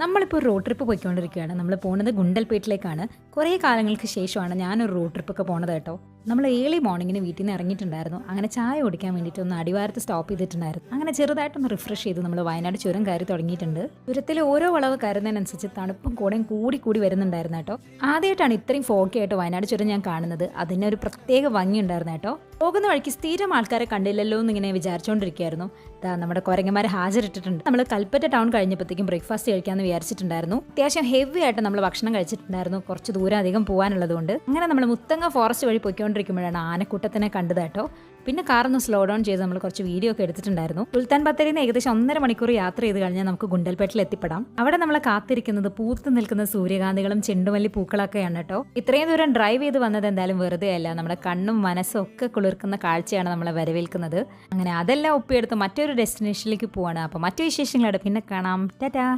നമ്മളിപ്പോൾ road trip പോയിക്കൊണ്ടിരിക്കുകയാണ്. നമ്മൾ പോകുന്നത് ഗുണ്ടൽപേട്ടിലേക്കാണ്. കുറേ കാലങ്ങൾക്ക് ശേഷമാണ് ഞാനൊരു റോഡ് ട്രിപ്പൊക്കെ പോണത് കേട്ടോ. നമ്മൾ ഏർലി മോർണിംഗിന് വീട്ടിൽ നിന്ന് ഇറങ്ങിയിട്ടുണ്ടായിരുന്നു. അങ്ങനെ ചായ കുടിക്കാൻ വേണ്ടിയിട്ട് ഒന്ന് അടിവാരത്ത് സ്റ്റോപ്പ് ചെയ്തിട്ടുണ്ടായിരുന്നു. അങ്ങനെ ചെറുതായിട്ടൊന്ന് റിഫ്രഷ് ചെയ്ത് നമ്മൾ വയനാട് ചുരം കയറി തുടങ്ങിയിട്ടുണ്ട്. ചുരത്തിൽ ഓരോ വളവ് കയറുന്നതിനനുസരിച്ച് തണുപ്പും കൂടെയും കൂടി വരുന്നുണ്ടായിരുന്നു കേട്ടോ. ആദ്യമായിട്ടാണ് ഇത്രയും ഫോക്കി ആയിട്ട് വയനാട് ചുരം ഞാൻ കാണുന്നത്. അതിന് ഒരു പ്രത്യേക ഭംഗി ഉണ്ടായിരുന്നു കേട്ടോ. പോകുന്ന വഴിക്ക് സ്ഥിരം ആൾക്കാരെ കണ്ടില്ലല്ലോ എന്നിങ്ങനെ വിചാരിച്ചുകൊണ്ടിരിക്കുകയായിരുന്നു. നമ്മുടെ കുരങ്ങന്മാരെ ഹാജരിട്ടിട്ടുണ്ട്. നമ്മൾ കൽപ്പറ്റ ടൗൺ കഴിഞ്ഞപ്പോഴത്തേക്കും ബ്രേക്ക്ഫാസ്റ്റ് കഴിക്കാമെന്ന് വിചാരിച്ചിട്ടുണ്ടായിരുന്നു. അത്യാവശ്യം ഹെവി ആയിട്ട് നമ്മൾ ഭക്ഷണം കഴിച്ചിട്ടുണ്ടായിരുന്നു. കുറച്ച് ദൂരം അധികം പോകാനുള്ളത് കൊണ്ട്. അങ്ങനെ നമ്മൾ മുത്തങ്ങ ഫോറസ്റ്റ് വഴി പോയിക്കൊണ്ടിരിക്കുമ്പോഴാണ് ആനക്കൂട്ടത്തിനെ കണ്ടത് കേട്ടോ. പിന്നെ കാറൊന്ന് സ്ലോ ഡൗൺ ചെയ്ത് നമ്മൾ കുറച്ച് വീഡിയോ ഒക്കെ എടുത്തിട്ടുണ്ടായിരുന്നു. സുൽത്താൻ ബത്തേരിയിൽ നിന്ന് ഏകദേശം 1.5 മണിക്കൂർ യാത്ര ചെയ്ത് കഴിഞ്ഞാൽ നമുക്ക് ഗുണ്ടൽപേട്ടിൽ എത്തിപ്പെടാം. അവിടെ നമ്മളെ കാത്തിരിക്കുന്നത് പൂത്ത് നിൽക്കുന്ന സൂര്യകാന്തികളും ചെണ്ടുമല്ലി പൂക്കളൊക്കെയാണ് കേട്ടോ. ഇത്രയും ദൂരം ഡ്രൈവ് ചെയ്ത് വന്നത് എന്തായാലും വെറുതെ അല്ല. നമ്മുടെ കണ്ണും മനസ്സും ഒക്കെ കുളിർക്കുന്ന കാഴ്ചയാണ് നമ്മളെ വരവേൽക്കുന്നത്. അങ്ങനെ അതെല്ലാം ഒപ്പിയെടുത്ത് മറ്റൊരു ഡെസ്റ്റിനേഷനിലേക്ക് പോവാണ്. അപ്പോൾ മറ്റു വിശേഷങ്ങളോടെ പിന്നെ കാണാം. ടാറ്റാ.